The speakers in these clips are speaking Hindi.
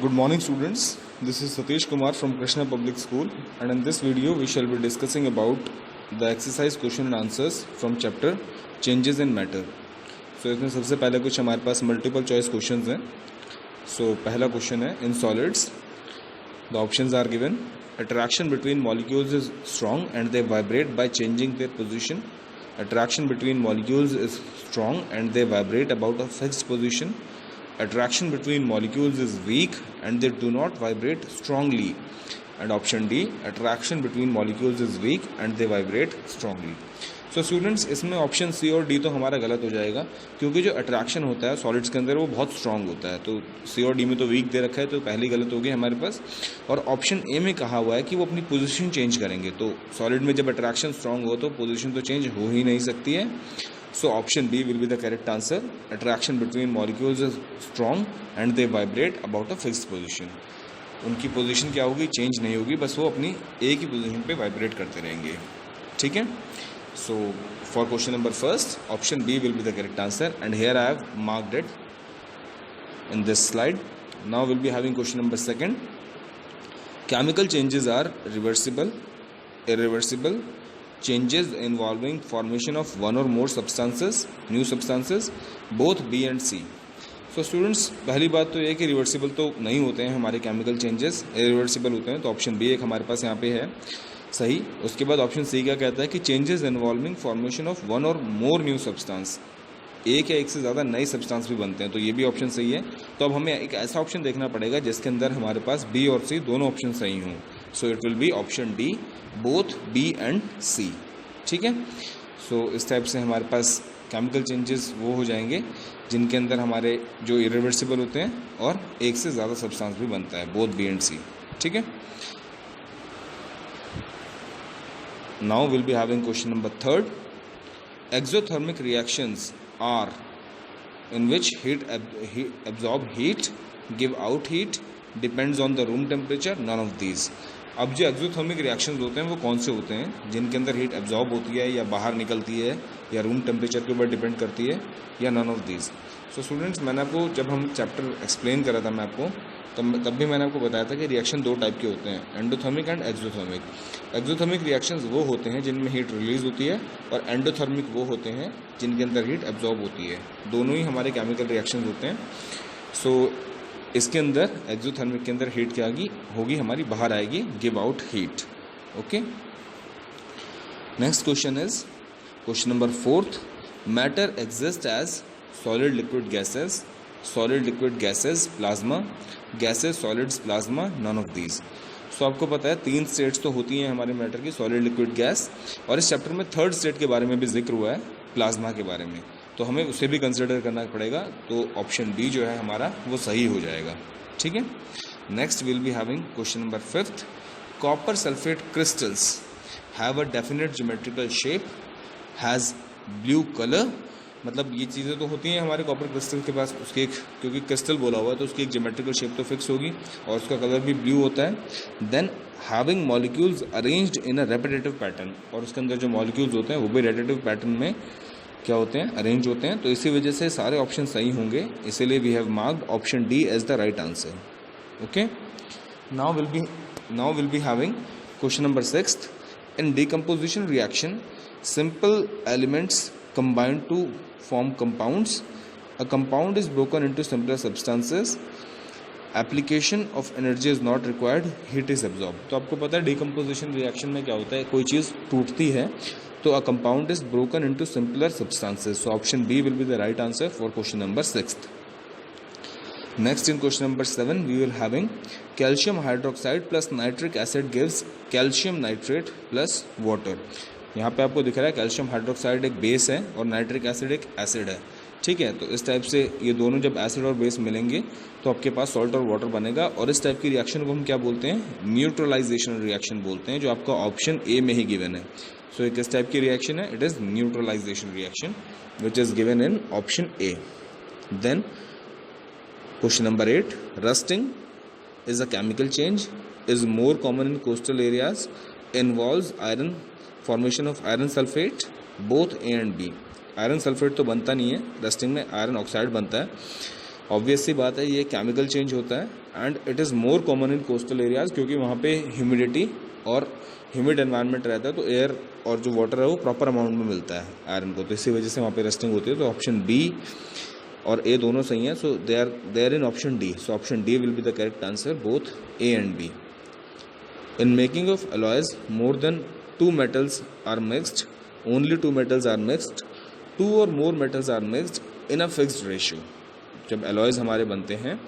Good morning, students. This is Satish Kumar from Krishna Public School, and in this video we shall be discussing about the exercise question and answers from chapter Changes in Matter. So इसमें सबसे पहले कुछ हमारे पास मल्टीपल चॉइस क्वेश्चंस हैं. So पहला क्वेश्चन है, in solids the options are given. Attraction between molecules is strong and they vibrate by changing their position. Attraction between molecules is strong and they vibrate about a fixed position. Attraction between molecules is weak and they do not vibrate strongly. And option D, attraction between molecules is weak and they vibrate strongly. So students, इसमें ऑप्शन सी और डी तो हमारा गलत हो जाएगा, क्योंकि जो अट्रैक्शन होता है सॉलिड्स के अंदर वो बहुत स्ट्रांग होता है. तो सी और डी में तो वीक दे रखा है, तो पहली गलत होगी हमारे पास. और ऑप्शन ए में कहा हुआ है कि वो अपनी पोजीशन चेंज करेंगे. तो सॉलिड में जब अट्रैक्शन स्ट्रांग हो तो पोजीशन तो चेंज हो ही नहीं सकती है. So option B will be the correct answer. Attraction between molecules is strong and they vibrate about a fixed position. उनकी पोजीशन क्या होगी, चेंज नहीं होगी, बस वो अपनी एक ही पोजीशन पे वाइब्रेट करते रहेंगे. ठीक है. So for question number first, option B will be the correct answer, and here I have marked it in this slide. Now we'll be having question number second. Chemical changes are reversible, irreversible. Changes involving formation of one or more substances, new substances, both B and C. So students, पहली बात तो ये कि रिवर्सिबल तो नहीं होते हैं हमारे केमिकल चेंजेस, इरिवर्सिबल होते हैं. तो ऑप्शन बी एक हमारे पास यहाँ पे है सही. उसके बाद ऑप्शन सी क्या कहता है कि changes involving formation of one और मोर न्यू सब्सटेंस, एक या एक से ज़्यादा नए सब्सटेंस भी बनते हैं. तो ये भी ऑप्शन सही है. तो अब हमें एक ऐसा ऑप्शन देखना पड़ेगा जिसके अंदर हमारे पास बी और सी दोनों ऑप्शन सही हों. So it will be option D, both B and C. ठीक है. सो इस टाइप से हमारे पास केमिकल चेंजेस वो हो जाएंगे जिनके अंदर हमारे जो इरिवर्सिबल होते हैं और एक से ज़्यादा सब्सटेंस भी बनता है, बोथ बी एंड सी. ठीक है. Now will be having question number third. Exothermic reactions are in which heat absorb heat, give out heat, depends on the room temperature, none of these. अब जो एक्सोथर्मिक रिएक्शंस होते हैं वो कौन से होते हैं जिनके अंदर हीट एब्जॉर्ब होती है या बाहर निकलती है या रूम टेम्परेचर के ऊपर डिपेंड करती है या none of these. So students, मैंने आपको जब हम चैप्टर एक्सप्लेन करा था मैं आपको तब भी मैंने आपको बताया था कि रिएक्शन दो टाइप के होते हैं, endothermic and exothermic. Exothermic reactions वो होते हैं जिनमें हीट रिलीज होती है और एंडोथर्मिक वो होते हैं जिनके अंदर हीट एब्जॉर्ब होती है. दोनों ही हमारे केमिकल रिएक्शंस होते हैं. सो इसके अंदर एक्सोथर्मिक के अंदर हीट क्या होगी हमारी बाहर आएगी, give out heat. Okay. Next question is question number fourth. Matter exist as solid liquid gases, solid liquid gases, plasma, gases, solids, plasma, none of these. So आपको पता है तीन स्टेट्स तो होती हैं हमारे मैटर की, सॉलिड, लिक्विड, गैस. और इस चैप्टर में थर्ड स्टेट के बारे में भी जिक्र हुआ है, प्लाज्मा के बारे में, तो हमें उसे भी कंसिडर करना पड़ेगा. तो ऑप्शन डी जो है हमारा वो सही हो जाएगा. ठीक है. Next will be having question number fifth. Copper sulphate crystals have a definite geometrical shape, has blue colour. मतलब ये चीज़ें तो होती हैं हमारे कॉपर क्रिस्टल के पास, उसकी एक, क्योंकि क्रिस्टल बोला हुआ है तो उसकी एक ज्योमेट्रिकल शेप तो फिक्स होगी और उसका कलर भी ब्लू होता है. Then having molecules arranged in a repetitive pattern, और उसके अंदर जो मॉलिक्यूल्स होते हैं वो भी रेपिटेटिव पैटर्न में क्या होते हैं, अरेंज होते हैं. तो इसी वजह से सारे ऑप्शन सही होंगे, इसीलिए we have marked option D as the right answer. Okay. Now will be having question number sixth. In decomposition reaction simple elements combine to form compounds. A compound is broken into simpler substances. Application of energy is not required. Heat is absorbed. तो आपको पता है डिकम्पोजिशन रिएक्शन में क्या होता है, कोई चीज़ टूटती है तो a compound is broken into simpler substances. So option B will be the right answer for question number 6th. Next in question number 7 we will having calcium hydroxide plus nitric acid gives calcium nitrate plus water. यहाँ पे आपको दिख रहा है कैल्शियम हाइड्रोक्साइड एक बेस है और नाइट्रिक एसिड एक एसिड है. ठीक है. तो इस टाइप से ये दोनों जब एसिड और बेस मिलेंगे तो आपके पास सॉल्ट और वाटर बनेगा. और इस टाइप की रिएक्शन को हम क्या बोलते हैं, न्यूट्रलाइजेशन रिएक्शन बोलते हैं, जो आपका ऑप्शन ए में ही गिवन है. सो एक इस टाइप की रिएक्शन है, it is neutralisation reaction which is given in option A. Then question number 8. Rusting is a chemical change, is more common in coastal areas, involves iron formation of iron sulphate, both A and B. Iron sulphate तो बनता नहीं है, रस्टिंग में आयरन ऑक्साइड बनता है. ऑब्वियस सी बात है ये केमिकल चेंज होता है and it is more common in coastal areas, क्योंकि वहाँ पे ह्यूमिडिटी और ह्यूमिड एनवायरनमेंट रहता है, तो एयर और जो वाटर है वो प्रॉपर अमाउंट में मिलता है आयरन को, तो इसी वजह से वहाँ पे रस्टिंग होती है। तो ऑप्शन बी और ए दोनों सही हैं, so they are in option D, so option D will be the correct answer, both A and B. In making of alloys more than 2 metals are mixed, only 2 metals are mixed, 2 or more metals are mixed in a fixed ratio। जब एलॉयज हमारे बनते हैं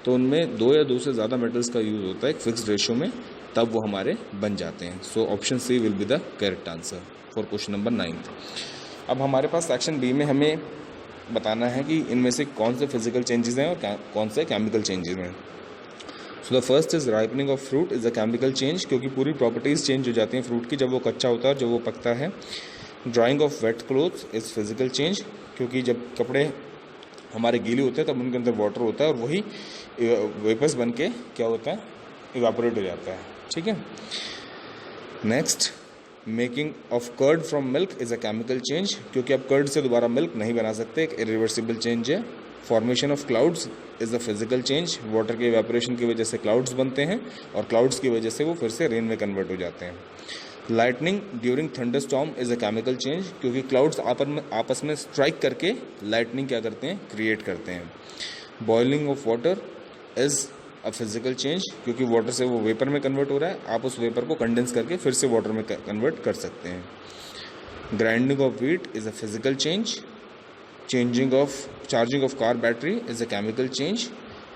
तो उनमें 2 या 2 से ज़्यादा मेटल्स का यूज़ होता है एक फिक्स्ड रेशियो में, तब वो हमारे बन जाते हैं। So option C will be the correct answer for question number 9। अब हमारे पास सेक्शन बी में हमें बताना है कि इनमें से कौन से फिजिकल चेंजेस हैं और कौन से केमिकल चेंजेस हैं। So the first is ripening of fruit is a chemical change, क्योंकि पूरी प्रॉपर्टीज़ चेंज हो जाती हैं फ्रूट की जब वो कच्चा होता है और जब वो पकता है। Drying of wet clothes is physical change, क्योंकि जब कपड़े हमारे गीले होते हैं तब उनके अंदर वाटर होता है और वही वेपर्स बन के क्या होता है, इवापोरेट हो जाता है। ठीक है। Next, making of curd from milk is a chemical change, क्योंकि आप कर्ड से दोबारा मिल्क नहीं बना सकते, एक इरिवर्सिबल चेंज है। Formation of clouds is a physical change, water के इवेपोरेशन की वजह से क्लाउड्स बनते हैं और क्लाउड्स की वजह से वो फिर से रेन में कन्वर्ट हो जाते हैं। Lightning during thunderstorm is a chemical change, क्योंकि क्लाउड्स आपस में स्ट्राइक करके लाइटनिंग क्या करते हैं, क्रिएट करते हैं। Boiling of water is a physical change, क्योंकि वाटर से वो वेपर में कन्वर्ट हो रहा है, आप उस वेपर को कंडेंस करके फिर से वाटर में कन्वर्ट कर सकते हैं। Grinding of wheat is a physical change. Charging of car battery is a chemical change,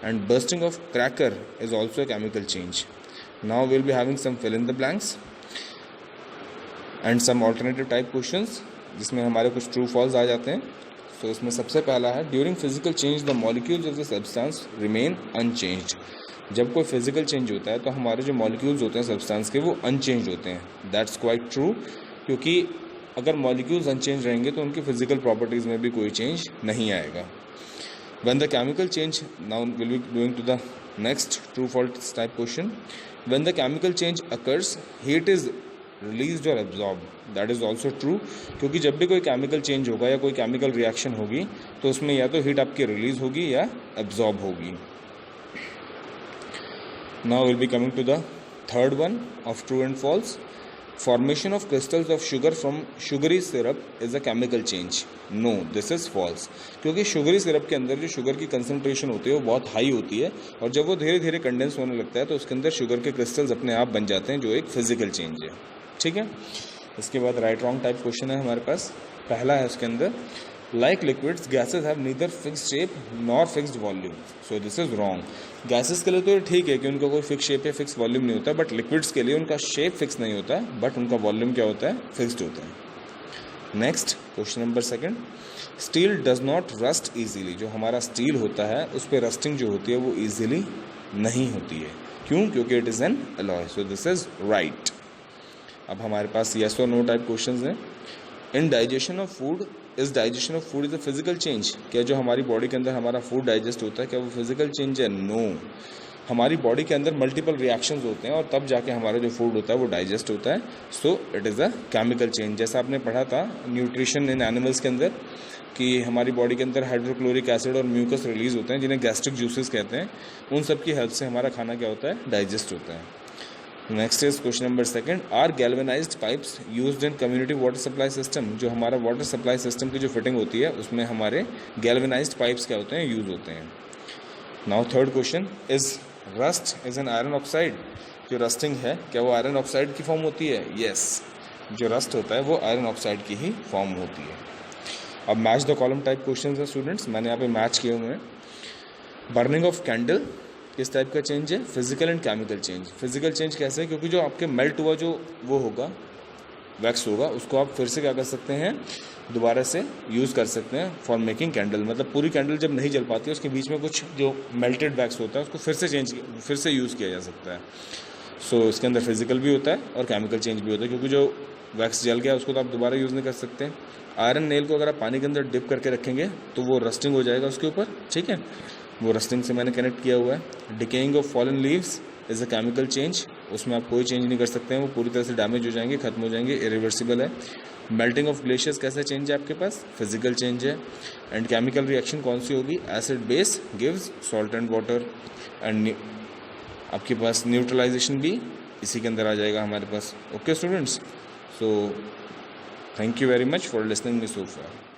and bursting of cracker is also a chemical change. Now we'll be having some fill in the blanks and some alternative type questions जिसमें हमारे कुछ true false आ जाते हैं। So इसमें सबसे पहला है, during physical change the molecules of the substance remain unchanged। जब कोई फिजिकल चेंज होता है तो हमारे जो मॉलिक्यूल्स होते हैं सब्सटेंस के वो अनचेंज होते हैं। दैट्स क्वाइट ट्रू, क्योंकि अगर मॉलिक्यूल्स अनचेंज रहेंगे तो उनकी फिजिकल प्रॉपर्टीज़ में भी कोई चेंज नहीं आएगा। When the chemical change, now will be going to the next true false type question. When the chemical change occurs heat is released और absorb, that is also true, क्योंकि जब भी कोई केमिकल चेंज होगा या कोई केमिकल रिएक्शन होगी तो उसमें या तो हीट आपकी रिलीज होगी या एब्जॉर्ब होगी। Now will be coming to the third one of true and false. Formation of crystals of sugar from sugary syrup is a chemical change. No, this is false. क्योंकि शुगरी सिरप के अंदर जो शुगर की कंसंट्रेशन होती है वो बहुत हाई होती है और जब वो धीरे धीरे कंडेंस होने लगता है तो उसके अंदर शुगर के क्रिस्टल्स अपने आप बन जाते हैं, जो एक फिजिकल चेंज है। ठीक है। इसके बाद राइट रॉन्ग टाइप क्वेश्चन है हमारे पास। पहला है उसके अंदर, like liquids gases have neither fixed shape nor fixed volume, so this is wrong. Gases के लिए तो ये ठीक है कि उनका कोई फिक्स शेप या फिक्स वॉल्यूम नहीं होता, बट लिक्विड्स के लिए उनका शेप फिक्स नहीं होता है बट उनका वॉल्यूम क्या होता है, फिक्स्ड होता है। Next question number second, steel does not rust easily. जो हमारा स्टील होता है उस पर रस्टिंग जो होती है वो ईजिली नहीं होती है। क्यों? क्योंकि it is an alloy, so this is right. अब हमारे पास येस और नो टाइप क्वेश्चन हैं। In digestion of food is digestion of food is a physical change, क्या जो हमारी बॉडी के अंदर हमारा फूड डाइजेस्ट होता है क्या वो फिजिकल चेंज है? नो, हमारी बॉडी के अंदर मल्टीपल रिएक्शंस होते हैं और तब जाके हमारा जो फूड होता है वो डाइजेस्ट होता है, so it is a chemical change. जैसा आपने पढ़ा था न्यूट्रिशन इन एनिमल्स के अंदर कि हमारी बॉडी के अंदर हाइड्रोक्लोरिक एसिड और म्यूकस रिलीज होते हैं जिन्हें गैस्ट्रिक जूसेस कहते हैं, उन सब की हेल्प से हमारा खाना क्या होता है, डाइजेस्ट होता है। Next is question number second, are galvanised pipes used in community water supply system. जो हमारा वाटर सप्लाई सिस्टम की जो फिटिंग होती है उसमें हमारे गैल्वेनाइज्ड पाइप्स क्या होते हैं, यूज होते हैं। Now third question is rust is an iron oxide. जो रस्टिंग है क्या वो आयरन ऑक्साइड की फॉर्म होती है? यस, जो रस्ट होता है वो आयरन ऑक्साइड की ही फॉर्म होती है। अब match the column type question है स्टूडेंट्स, मैंने यहाँ पे मैच किए हुए हैं। बर्निंग ऑफ कैंडल किस टाइप का चेंज है? Physical and chemical change. Physical change कैसे है? क्योंकि जो आपके मेल्ट हुआ जो वो होगा वैक्स होगा उसको आप फिर से क्या कर सकते हैं, दोबारा से यूज़ कर सकते हैं फॉर मेकिंग कैंडल। मतलब पूरी कैंडल जब नहीं जल पाती है उसके बीच में कुछ जो मेल्टेड वैक्स होता है उसको फिर से यूज़ किया जा सकता है। सो इसके अंदर फिजिकल भी होता है और केमिकल चेंज भी होता है, क्योंकि जो वैक्स जल गया उसको तो आप दोबारा यूज़ नहीं कर सकते। आयरन नेल को अगर आप पानी के अंदर डिप करके रखेंगे तो वो रस्टिंग हो जाएगा उसके ऊपर, ठीक है, वो रस्टिंग से मैंने कनेक्ट किया हुआ है। Decaying of fallen leaves is a chemical change, उसमें आप कोई चेंज नहीं कर सकते हैं, वो पूरी तरह से डैमेज हो जाएंगे, खत्म हो जाएंगे, इरिवर्सिबल है। मेल्टिंग ऑफ ग्लेशियर्स कैसा चेंज है आपके पास? फिजिकल चेंज है। एंड केमिकल रिएक्शन कौन सी होगी? Acid base gives salt and water. And आपके पास न्यूट्रलाइजेशन भी इसी के अंदर आ जाएगा हमारे पास। Okay students, so thank you very much for listening me so far.